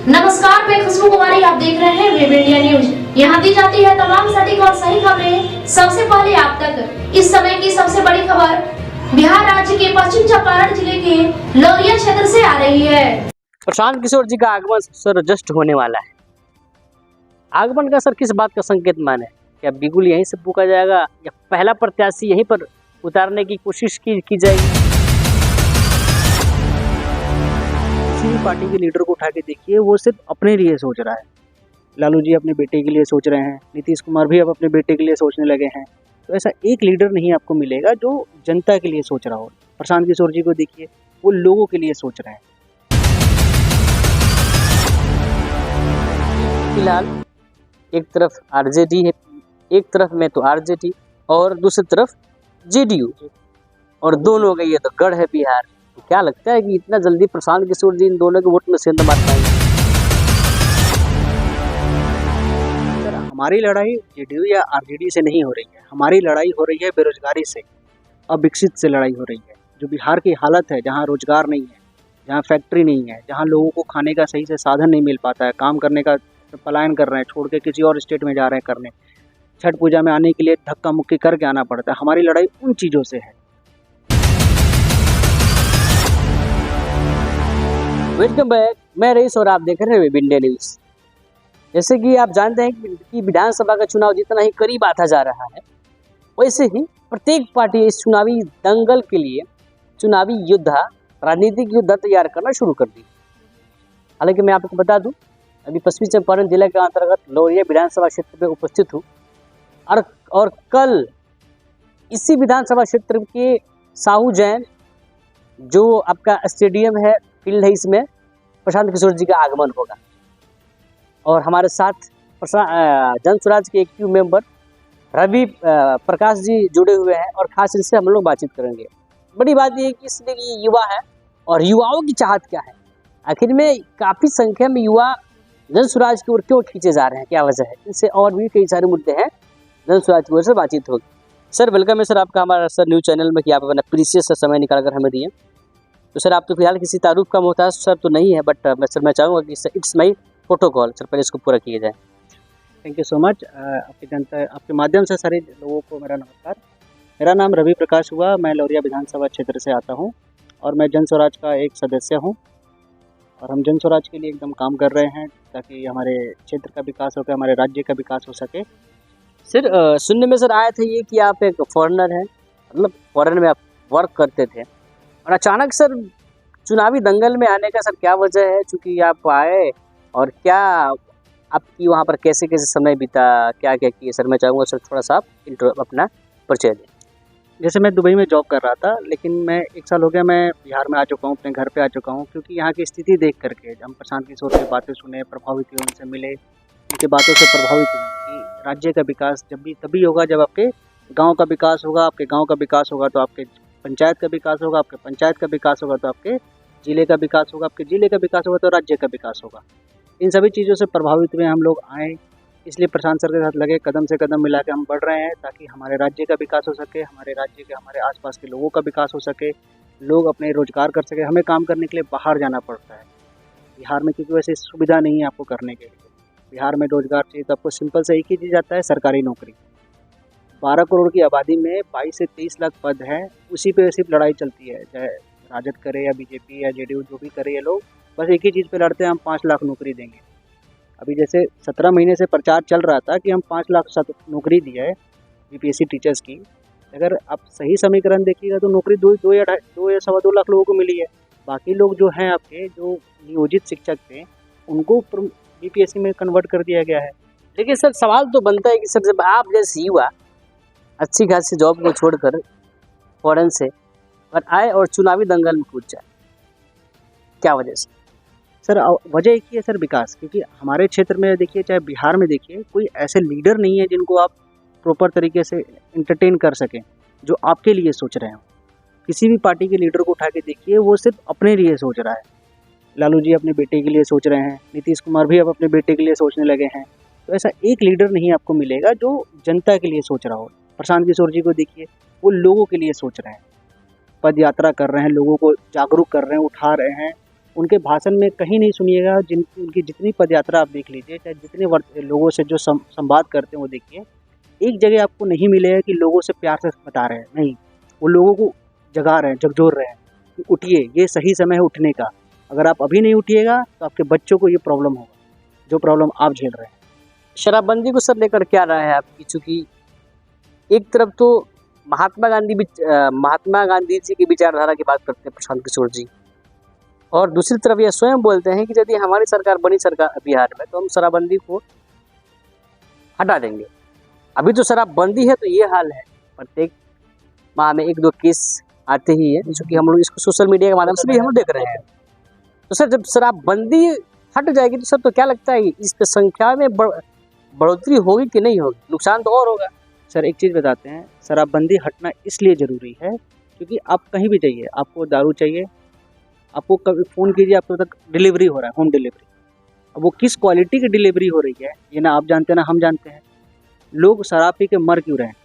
नमस्कार, मैं खुशबू कुमारी, आप देख रहे हैं वेब इंडिया न्यूज। यहाँ दी जाती है तमाम सटीक और सही खबरें सबसे पहले आप तक। इस समय की सबसे बड़ी खबर बिहार राज्य के पश्चिम चंपारण जिले के लौरिया क्षेत्र से आ रही है। प्रशांत किशोर जी का आगमन सर जस्ट होने वाला है। आगमन का सर किस बात का संकेत माने? क्या बिगुल यहीं से फूका जाएगा या पहला प्रत्याशी यहीं पर उतारने की कोशिश की जाएगी? किसी भी पार्टी के लीडर को उठा के देखिए, वो सिर्फ अपने लिए सोच रहा है। लालू जी अपने बेटे के लिए सोच रहे हैं, नीतीश कुमार भी अब अपने बेटे के लिए सोचने लगे हैं। तो ऐसा एक लीडर नहीं आपको मिलेगा जो जनता के लिए सोच रहा हो। प्रशांत किशोर जी को देखिए, वो लोगों के लिए सोच रहे हैं। फिलहाल एक तरफ आरजेडी है, एक तरफ में तो आरजेडी और दूसरी तरफ जेडीयू, और दोनों का ये तो गढ़ है बिहार। तो क्या लगता है कि इतना जल्दी प्रशांत किशोर जी इन दोनों के वोट में सेंध मार पाएंगे? सर, हमारी लड़ाई जेडीयू या आरजेडी से नहीं हो रही है, हमारी लड़ाई हो रही है बेरोजगारी से, अविकसित से लड़ाई हो रही है। जो बिहार की हालत है, जहाँ रोजगार नहीं है, जहाँ फैक्ट्री नहीं है, जहाँ लोगों को खाने का सही से साधन नहीं मिल पाता है, काम करने का पलायन कर रहे हैं, छोड़ के किसी और स्टेट में जा रहे हैं करने, छठ पूजा में आने के लिए धक्का मुक्की करके आना पड़ता है। हमारी लड़ाई उन चीज़ों से है। वेलकम बैक, मैं रईस और आप देख रहे हैं वेब इंडिया न्यूज। जैसे कि आप जानते हैं कि विधानसभा का चुनाव जितना ही करीब आता जा रहा है, वैसे ही प्रत्येक पार्टी इस चुनावी दंगल के लिए चुनावी युद्ध, राजनीतिक युद्ध तैयार करना शुरू कर दी। हालांकि मैं आपको बता दूं, अभी पश्चिमी चंपारण जिले के अंतर्गत लौरिया विधानसभा क्षेत्र में उपस्थित हूँ और कल इसी विधानसभा क्षेत्र के साहू जैन जो आपका स्टेडियम है, फील्ड है, इसमें प्रशांत किशोर जी का आगमन होगा। और हमारे साथ जन स्वराज के एक्टिव मेंबर रवि प्रकाश जी जुड़े हुए हैं और खास इनसे हम लोग बातचीत करेंगे। बड़ी बात यह है कि इसलिए ये युवा है और युवाओं की चाहत क्या है, आखिर में काफ़ी संख्या में युवा जन स्वराज की ओर क्यों खींचे जा रहे हैं, क्या वजह है? इनसे और भी कई सारे मुद्दे हैं, जन स्वराज की ओर से बातचीत होगी। सर वेलकम है सर आपका हमारा सर न्यूज़ चैनल में, कि आप अपना प्रीशियस समय निकालकर हमें दिए। तो सर आप तो फिलहाल किसी तारुफ का मोहताज सर तो नहीं है, बट मैं चाहूँगा कि इट्स माई प्रोटोकॉल सर, पहले इसको पूरा किया जाए। Thank you so much. आपके माध्यम से सारे लोगों को मेरा नमस्कार। मेरा नाम रवि प्रकाश हुआ, मैं लौरिया विधानसभा क्षेत्र से आता हूँ और मैं जन स्वराज का एक सदस्य हूँ। और हम जन स्वराज के लिए एकदम काम कर रहे हैं ताकि हमारे क्षेत्र का विकास हो सके, हमारे राज्य का विकास हो सके। सर सुनने में सर आया था ये कि आप एक फॉरेनर हैं, मतलब फॉरेन में आप वर्क करते थे, और अचानक सर चुनावी दंगल में आने का सर क्या वजह है? चूँकि आप आए और क्या आपकी वहाँ पर कैसे कैसे समय बीता, क्या क्या किए सर? मैं चाहूँगा सर थोड़ा सा आप अपना परिचय दें। जैसे मैं दुबई में जॉब कर रहा था, लेकिन मैं 1 साल हो गया मैं बिहार में आ चुका हूँ, अपने घर पे आ चुका हूँ, क्योंकि यहाँ की स्थिति देख करके हम प्रशांत किशोर की बातें सुने, प्रभावित हुए, उनसे मिले, उनकी बातों से प्रभावित हुए कि राज्य का विकास तभी होगा जब आपके गांव का विकास होगा, आपके गांव का विकास होगा तो आपके पंचायत का विकास होगा, आपके पंचायत का विकास होगा तो आपके जिले का विकास होगा, आपके जिले का विकास होगा तो राज्य का विकास होगा। इन सभी चीज़ों से प्रभावित हुए हम लोग आए, इसलिए प्रशांत सर के साथ लगे, कदम से कदम मिला के हम बढ़ रहे हैं ताकि हमारे राज्य का विकास हो सके, हमारे राज्य के हमारे आसपास के लोगों का विकास हो सके, लोग अपने रोजगार कर सके। हमें काम करने के लिए बाहर जाना पड़ता है बिहार में, क्योंकि वैसे सुविधा नहीं है आपको करने के लिए। बिहार में रोजगार चाहिए तो आपको सिंपल से एक ही चीज़ आता है, सरकारी नौकरी। 12 करोड़ की आबादी में 22 से 23 लाख पद हैं, उसी पे सिर्फ लड़ाई चलती है, चाहे राजद करे या बीजेपी या जेडीयू, जो भी करे ये लोग बस एक ही चीज़ पे लड़ते हैं, हम 5 लाख नौकरी देंगे। अभी जैसे 17 महीने से प्रचार चल रहा था कि हम 5 लाख नौकरी दी है बीपीएससी टीचर्स की। अगर आप सही समीकरण देखिएगा तो नौकरी दो या 2.25 लाख लोगों को मिली है। बाकी लोग जो हैं आपके जो नियोजित शिक्षक थे, उनको बीपीएससी में कन्वर्ट कर दिया गया है। लेकिन सर सवाल तो बनता है कि सर जब आप जैसे युवा अच्छी खासी जॉब को छोड़कर फॉरेन से और आए और चुनावी दंगल में कूद जाए, क्या वजह से? सर वजह एक ही है सर, विकास। क्योंकि हमारे क्षेत्र में देखिए, चाहे बिहार में देखिए, कोई ऐसे लीडर नहीं है जिनको आप प्रॉपर तरीके से एंटरटेन कर सकें, जो आपके लिए सोच रहे हो। किसी भी पार्टी के लीडर को उठा के देखिए, वो सिर्फ अपने लिए सोच रहा है। लालू जी अपने बेटे के लिए सोच रहे हैं, नीतीश कुमार भी अब अपने बेटे के लिए सोचने लगे हैं। तो ऐसा एक लीडर नहीं आपको मिलेगा जो जनता के लिए सोच रहा हो। प्रशांत किशोर जी को देखिए, वो लोगों के लिए सोच रहे हैं, पद यात्रा कर रहे हैं, लोगों को जागरूक कर रहे हैं, उठा रहे हैं, उनके भाषण में कहीं नहीं सुनिएगा, उनकी जितनी पदयात्रा आप देख लीजिए, चाहे जितने लोगों से जो संवाद करते हैं वो देखिए, एक जगह आपको नहीं मिलेगा कि लोगों से प्यार से बता रहे हैं, नहीं, वो लोगों को जगा रहे हैं, झकझोर रहे हैं कि उठिए, ये सही समय है उठने का। अगर आप अभी नहीं उठिएगा तो आपके बच्चों को ये प्रॉब्लम होगा, जो प्रॉब्लम आप झेल रहे हैं। शराबबंदी को सर लेकर क्या राय है आपकी? चूँकि एक तरफ तो महात्मा गांधी जी की विचारधारा की बात करते हैं प्रशांत किशोर जी, और दूसरी तरफ ये स्वयं बोलते हैं कि यदि हमारी सरकार बनी सरकार बिहार में तो हम शराबबंदी को हटा देंगे। अभी तो शराबबंदी है तो ये हाल है, प्रत्येक माह में 1-2 केस आते ही है, जो कि हम लोग इसको सोशल मीडिया के माध्यम से भी हम लोग देख रहे हैं। तो सर जब शराबबंदी हट जाएगी तो सर तो क्या लगता है इस पे संख्या में बढ़ोतरी होगी कि नहीं होगी? नुकसान तो और होगा। सर एक चीज़ बताते हैं, शराबबंदी हटना इसलिए ज़रूरी है क्योंकि आप कहीं भी जाइए, आपको दारू चाहिए, आपको कभी फ़ोन कीजिए, आपको तक डिलीवरी हो रहा है, होम डिलीवरी। अब वो किस क्वालिटी की डिलीवरी हो रही है ये ना आप जानते हैं ना हम जानते हैं। लोग शराब पी के मर क्यों रहे हैं?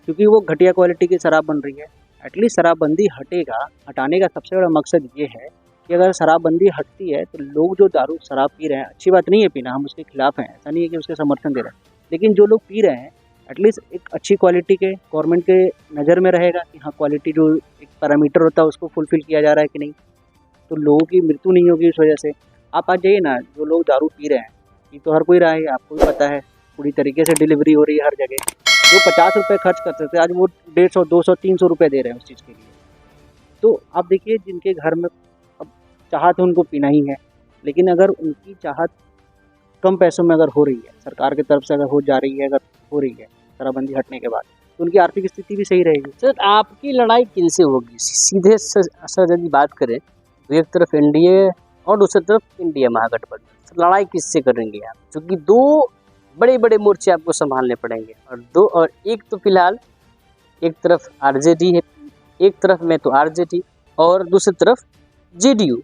क्योंकि वो घटिया क्वालिटी की शराब बन रही है। एटलीस्ट शराबबंदी हटाने का सबसे बड़ा मकसद ये है कि अगर शराबबंदी हटती है तो लोग जो दारू शराब पी रहे हैं, अच्छी बात नहीं है पीना, हम उसके खिलाफ हैं, ऐसा नहीं है कि उसके समर्थन दे रहे हैं, लेकिन जो लोग पी रहे हैं एटलीस्ट एक अच्छी क्वालिटी के, गवर्नमेंट के नज़र में रहेगा कि हाँ क्वालिटी जो एक पैरामीटर होता है उसको फुलफिल किया जा रहा है कि नहीं, तो लोगों की मृत्यु नहीं होगी इस वजह से। आप आज जाइए ना, जो लोग दारू पी रहे हैं, ये तो हर कोई रहा है, आपको भी पता है, पूरी तरीके से डिलीवरी हो रही है हर जगह। जो 50 रुपये खर्च कर सकते हैं आज वो 150, 200, 300 रुपये दे रहे हैं उस चीज़ के लिए। तो आप देखिए जिनके घर में अब चाहत उनको पीना ही है, लेकिन अगर उनकी चाहत कम पैसों में अगर हो रही है, सरकार की तरफ से अगर हो जा रही है, अगर हो रही है शराबबंदी हटने के बाद, तो उनकी आर्थिक स्थिति भी सही रहेगी। सर आपकी लड़ाई किनसे होगी? सीधे सर यदि बात करें तो एक तरफ एनडीए और दूसरी तरफ इंडिया महागठबंधन, लड़ाई किससे करेंगे आप? क्योंकि 2 बड़े मोर्चे आपको संभालने पड़ेंगे, और एक तो फिलहाल एक तरफ आरजेडी है, एक तरफ में तो आरजेडी और दूसरी तरफ जेडीयू,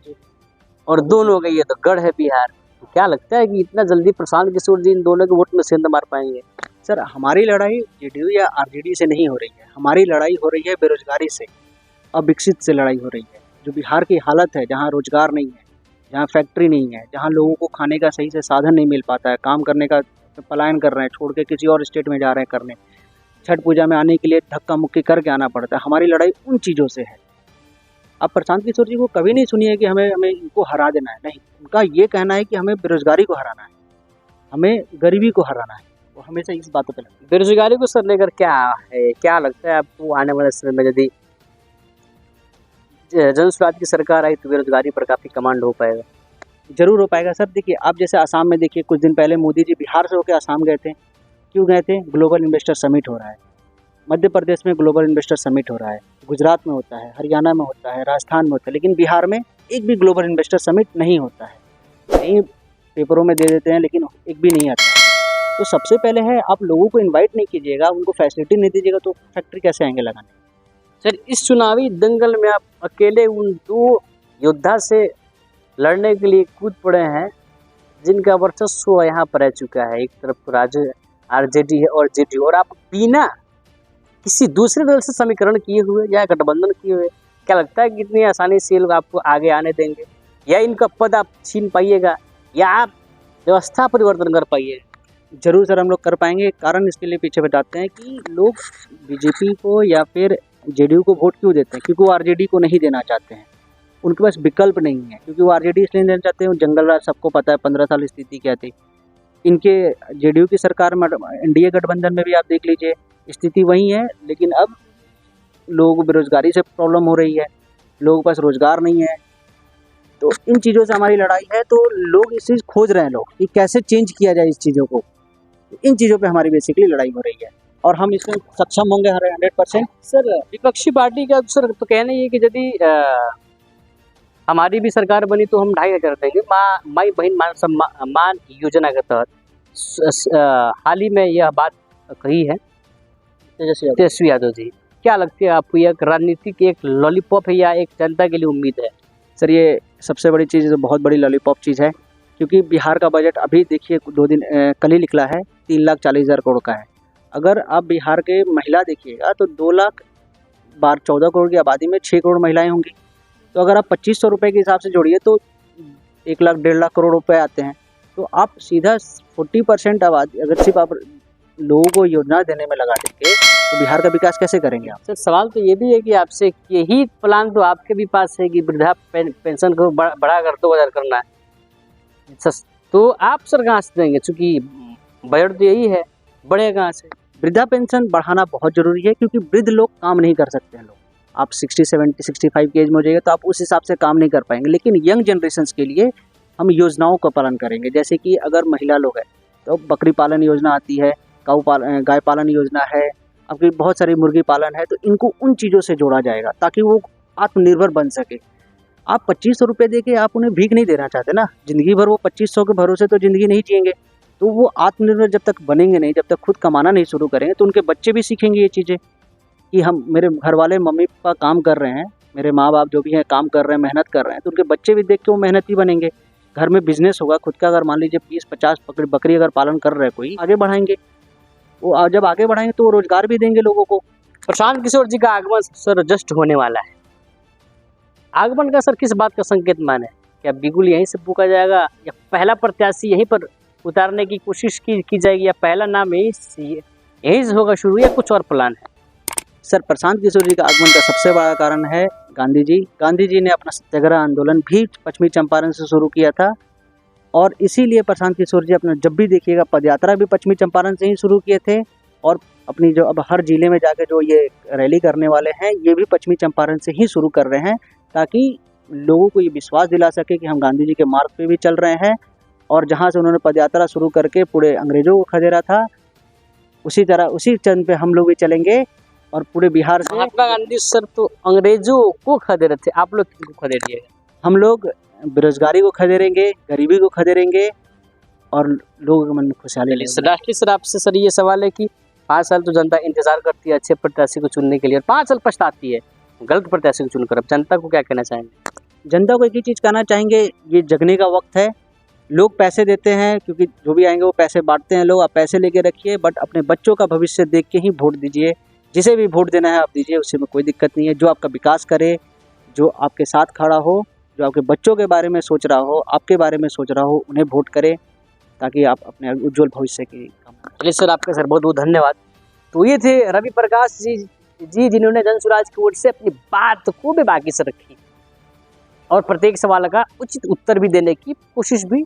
और दोनों का ये तो गढ़ है बिहार। तो क्या लगता है कि इतना जल्दी प्रशांत किशोर जी इन दोनों के वोट में सेंध मार पाएंगे? सर हमारी लड़ाई जेडीयू या आरजेडी से नहीं हो रही है, हमारी लड़ाई हो रही है बेरोजगारी से, अविकसित से लड़ाई हो रही है। जो बिहार की हालत है, जहाँ रोजगार नहीं है, जहाँ फैक्ट्री नहीं है, जहाँ लोगों को खाने का सही से साधन नहीं मिल पाता है, काम करने का पलायन कर रहे हैं, छोड़ के किसी और स्टेट में जा रहे हैं करने, छठ पूजा में आने के लिए धक्का मुक्की करके आना पड़ता है। हमारी लड़ाई उन चीज़ों से है। आप प्रशांत किशोर जी को कभी नहीं सुनिए कि हमें इनको हरा देना है, नहीं, उनका ये कहना है कि हमें बेरोजगारी को हराना है, हमें गरीबी को हराना है, वो हमेशा इस बातों पे लगता है। बेरोजगारी को सर लेकर क्या है, क्या लगता है आपको आने वाले समय में यदि जनसुराज की सरकार आई तो बेरोजगारी पर काफ़ी कमांड हो पाएगा? जरूर हो पाएगा सर। देखिए आप जैसे आसाम में देखिए, कुछ दिन पहले मोदी जी बिहार से होकर आसाम गए थे, क्यों गए थे? ग्लोबल इन्वेस्टर समिट हो रहा है, मध्य प्रदेश में ग्लोबल इन्वेस्टर समिट हो रहा है, गुजरात में होता है, हरियाणा में होता है, राजस्थान में होता है, लेकिन बिहार में एक भी ग्लोबल इन्वेस्टर समिट नहीं होता है। कहीं पेपरों में दे देते हैं लेकिन एक भी नहीं आता है। तो सबसे पहले है आप लोगों को इन्वाइट नहीं कीजिएगा, उनको फैसिलिटी नहीं दीजिएगा तो फैक्ट्री कैसे आएंगे लगाने? सर इस चुनावी दंगल में आप अकेले उन 2 योद्धा से लड़ने के लिए कूद पड़े हैं जिनका वर्चस्व यहाँ पर रह चुका है। एक तरफ तो आरजेडी है और जेडीयू, और आप बिना किसी दूसरे दल से समीकरण किए हुए या गठबंधन किए हुए, क्या लगता है कि इतनी आसानी से ये लोग आपको आगे आने देंगे? या इनका पद आप छीन पाइएगा, या आप व्यवस्था परिवर्तन कर पाइएगा? जरूर सर हम लोग कर पाएंगे। कारण इसके लिए पीछे बताते हैं कि लोग बीजेपी को या फिर जेडीयू को वोट क्यों देते हैं, क्योंकि वो आरजेडी को नहीं देना चाहते हैं, उनके पास विकल्प नहीं है। क्योंकि वो आरजेडी इसलिए नहीं देना चाहते हैं, जंगल राज सबको पता है 15 साल स्थिति क्या थी। इनके जेडीयू की सरकार में, एनडीए गठबंधन में भी आप देख लीजिए स्थिति वही है, लेकिन अब लोगों को बेरोजगारी से प्रॉब्लम हो रही है, लोगों के पास रोजगार नहीं है। तो इन चीज़ों से हमारी लड़ाई है। तो लोग इस चीज़ खोज रहे हैं, लोग कि कैसे चेंज किया जाए इस चीज़ों को। इन चीज़ों पे हमारी बेसिकली लड़ाई हो रही है और हम इसमें सक्षम होंगे 100%। सर विपक्षी पार्टी का सर तो कहना ये कि यदि हमारी भी सरकार बनी तो हम 2,500 देंगे माई बहन मान योजना के तहत। हाल ही में यह बात कही है तेजस्वी यादव जी। क्या लगती है आपको, यह राजनीतिक एक लॉलीपॉप है या एक जनता के लिए उम्मीद है? सर ये सबसे बड़ी चीज़, बहुत बड़ी लॉलीपॉप चीज़ है, क्योंकि बिहार का बजट अभी देखिए 2 दिन कल ही निकला है, 3,40,000 करोड़ का है। अगर आप बिहार के महिला देखिएगा तो 2,14 करोड़ की आबादी में 6 करोड़ महिलाएं होंगी। तो अगर आप 2,500 रुपये के हिसाब से जोड़िए तो 1 लाख 1.5 लाख करोड़ रुपए आते हैं। तो आप सीधा 40% आबादी अगर सिर्फ आप लोगों को योजना देने में लगा देंगे तो बिहार का विकास कैसे करेंगे आप? सर सवाल तो ये भी है कि आपसे यही प्लान तो आपके भी पास है कि वृद्धा पेंशन को बढ़ा कर 2000 करना है, तो आप सर कहाँ से देंगे? चूँकि बजट तो यही है, बढ़े कहाँ से? वृद्धा पेंशन बढ़ाना बहुत ज़रूरी है क्योंकि वृद्ध लोग काम नहीं कर सकते हैं। लोग आप 60, 70, 65 की एज में हो जाइए तो आप उस हिसाब से काम नहीं कर पाएंगे। लेकिन यंग जनरेशन्स के लिए हम योजनाओं का पालन करेंगे। जैसे कि अगर महिला लोग हैं तो बकरी पालन योजना आती है, गाय पालन योजना है, आपकी बहुत सारी मुर्गी पालन है, तो इनको उन चीज़ों से जोड़ा जाएगा ताकि वो आत्मनिर्भर बन सके। आप 2500 रुपये दे के आप उन्हें भीख नहीं देना चाहते ना, ज़िंदगी भर वो 2500 के भरोसे तो ज़िंदगी नहीं जिएंगे। तो वो आत्मनिर्भर जब तक बनेंगे नहीं, जब तक खुद कमाना नहीं शुरू करेंगे, तो उनके बच्चे भी सीखेंगे ये चीज़ें कि मेरे घर वाले मम्मी पापा काम कर रहे हैं, मेरे माँ बाप जो भी हैं काम कर रहे हैं, मेहनत कर रहे हैं, तो उनके बच्चे भी देख के वो मेहनती बनेंगे। घर में बिजनेस होगा खुद का, अगर मान लीजिए 20-50 बकरी अगर पालन कर रहे हैं कोई, आगे बढ़ाएंगे। वो जब आगे बढ़ाएंगे तो वो रोजगार भी देंगे लोगों को। प्रशांत किशोर जी का आगमन सर जस्ट होने वाला है। आगमन का सर किस बात का संकेत माने? क्या बिल्कुल यहीं से फूका जाएगा या पहला प्रत्याशी यहीं पर उतारने की कोशिश की जाएगी या पहला नाम यहीं से होगा शुरू या कुछ और प्लान है? सर प्रशांत किशोर जी का आगमन का सबसे बड़ा कारण है गांधी जी। गांधी जी ने अपना सत्याग्रह आंदोलन भी पश्चिमी चंपारण से शुरू किया था और इसीलिए प्रशांत किशोर जी अपना जब भी देखिएगा पदयात्रा भी पश्चिमी चंपारण से ही शुरू किए थे और अपनी जो अब हर जिले में जाके जो ये रैली करने वाले हैं ये भी पश्चिमी चंपारण से ही शुरू कर रहे हैं ताकि लोगों को ये विश्वास दिला सके कि हम गांधी जी के मार्ग पे भी चल रहे हैं। और जहाँ से उन्होंने पदयात्रा शुरू करके पूरे अंग्रेजों को खदेड़ा था, उसी तरह उसी चंद पे हम लोग भी चलेंगे और पूरे बिहार से। महात्मा गांधी सर तो अंग्रेजों को खदेड़े थे, आप लोग किनको खदेड़िएगा? हम लोग बेरोजगारी को खदेड़ेंगे, गरीबी को खदेड़ेंगे और लोगों के मन में खुशहाली लेंगे। राष्ट्रीय सर आपसे सर ये सवाल है कि 5 साल तो जनता इंतजार करती है अच्छे प्रत्याशी को चुनने के लिए और 5 साल पछताती है गलत प्रत्याशी को चुनकर। अब जनता को क्या कहना चाहेंगे? जनता को एक ही चीज़ कहना चाहेंगे, ये जगने का वक्त है। लोग पैसे देते हैं क्योंकि जो भी आएंगे वो पैसे बांटते हैं लोग, आप पैसे लेके रखिए बट अपने बच्चों का भविष्य देख के ही वोट दीजिए। जिसे भी वोट देना है आप दीजिए, उससे में कोई दिक्कत नहीं है। जो आपका विकास करे, जो आपके साथ खड़ा हो, जो आपके बच्चों के बारे में सोच रहा हो, आपके बारे में सोच रहा हो, उन्हें वोट करें ताकि आप अपने उज्जवल भविष्य की कामना। चलिए सर आपका सर बहुत बहुत धन्यवाद। तो ये थे रवि प्रकाश जी जिन्होंने जनसुराज की ओर से अपनी बात को भी बाकी से रखी और प्रत्येक सवाल का उचित उत्तर भी देने की कोशिश भी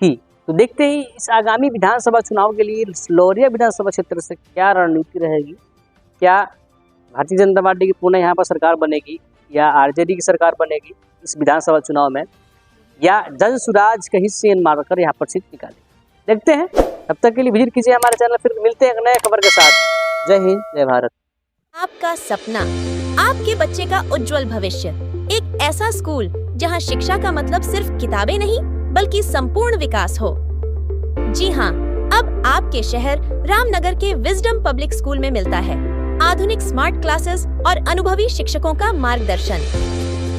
की। तो देखते ही इस आगामी विधानसभा चुनाव के लिए लौरिया विधानसभा क्षेत्र से क्या रणनीति रहेगी। क्या भारतीय जनता पार्टी की पुनः यहाँ पर सरकार बनेगी या आरजेडी की सरकार बनेगी इस विधानसभा चुनाव में, या जनसुराज का हिस्से मारकर यहाँ पर सीट निकालेगी, देखते हैं। तब तक के लिए विजिट कीजिए हमारे चैनल, फिर मिलते हैं एक नए खबर के साथ। जय हिंद, जय भारत। आपका सपना, आपके बच्चे का उज्जवल भविष्य, एक ऐसा स्कूल जहां शिक्षा का मतलब सिर्फ किताबें नहीं बल्कि संपूर्ण विकास हो। जी हाँ, अब आपके शहर रामनगर के विजडम पब्लिक स्कूल में मिलता है आधुनिक स्मार्ट क्लासेस और अनुभवी शिक्षकों का मार्गदर्शन।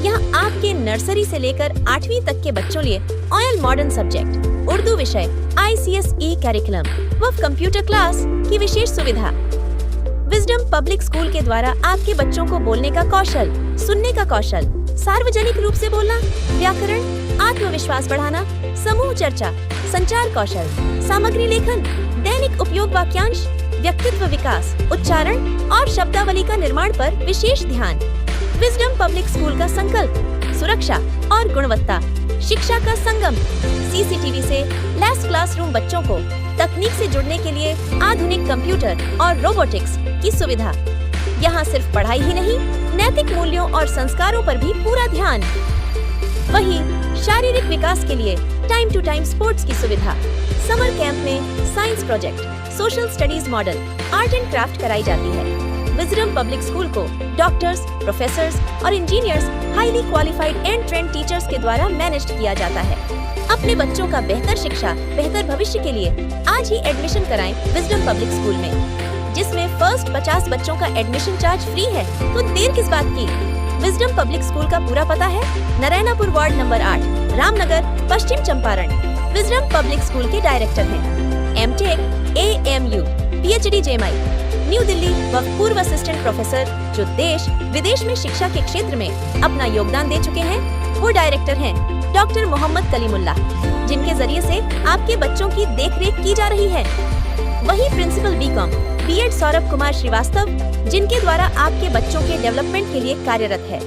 यहाँ आपके नर्सरी से लेकर 8वीं तक के बच्चों लिए ऑयल मॉडर्न सब्जेक्ट, उर्दू विषय, ICSE कैरिकुलम व कंप्यूटर क्लास की विशेष सुविधा। विजडम पब्लिक स्कूल के द्वारा आपके बच्चों को बोलने का कौशल, सुनने का कौशल, सार्वजनिक रूप से बोलना, व्याकरण, आत्मविश्वास बढ़ाना, समूह चर्चा, संचार कौशल, सामग्री लेखन, दैनिक उपयोग वाक्यांश, व्यक्तित्व विकास, उच्चारण और शब्दावली का निर्माण पर विशेष ध्यान। विजडम पब्लिक स्कूल का संकल्प सुरक्षा और गुणवत्ता, शिक्षा का संगम। CCTV से लैस क्लासरूम, बच्चों को तकनीक से जुड़ने के लिए आधुनिक कंप्यूटर और रोबोटिक्स की सुविधा। यहाँ सिर्फ पढ़ाई ही नहीं, नैतिक मूल्यों और संस्कारों पर भी पूरा ध्यान। वहीं शारीरिक विकास के लिए टाइम टू टाइम स्पोर्ट्स की सुविधा। समर कैंप में science project, social studies model, art and craft कराई जाती है। विजडम पब्लिक स्कूल को डॉक्टर्स, प्रोफेसर्स और engineers, highly qualified and trend teachers के द्वारा मैनेज किया जाता है। अपने बच्चों का बेहतर शिक्षा, बेहतर भविष्य के लिए आज ही एडमिशन कराएं विजडम पब्लिक स्कूल में, जिसमें फर्स्ट 50 बच्चों का एडमिशन चार्ज फ्री है। तो देर किस बात की? विजडम पब्लिक स्कूल का पूरा पता है नारायणापुर वार्ड नंबर 8, रामनगर, पश्चिम चंपारण। विजडम पब्लिक स्कूल के डायरेक्टर हैं MTech, AMU, PhD JMI, new Delhi व पूर्व असिस्टेंट प्रोफेसर, जो देश विदेश में शिक्षा के क्षेत्र में अपना योगदान दे चुके हैं। वो डायरेक्टर हैं डॉक्टर मोहम्मद कलीमुल्लाह, जिनके जरिए से आपके बच्चों की देखरेख की जा रही है। वहीं principal BCom BEd Saurabh Kumar Srivastava, जिनके द्वारा आपके बच्चों के डेवलपमेंट के लिए कार्यरत है,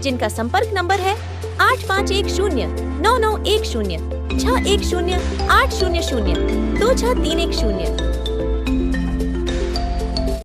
जिनका संपर्क नंबर है 85109910 610 800 2631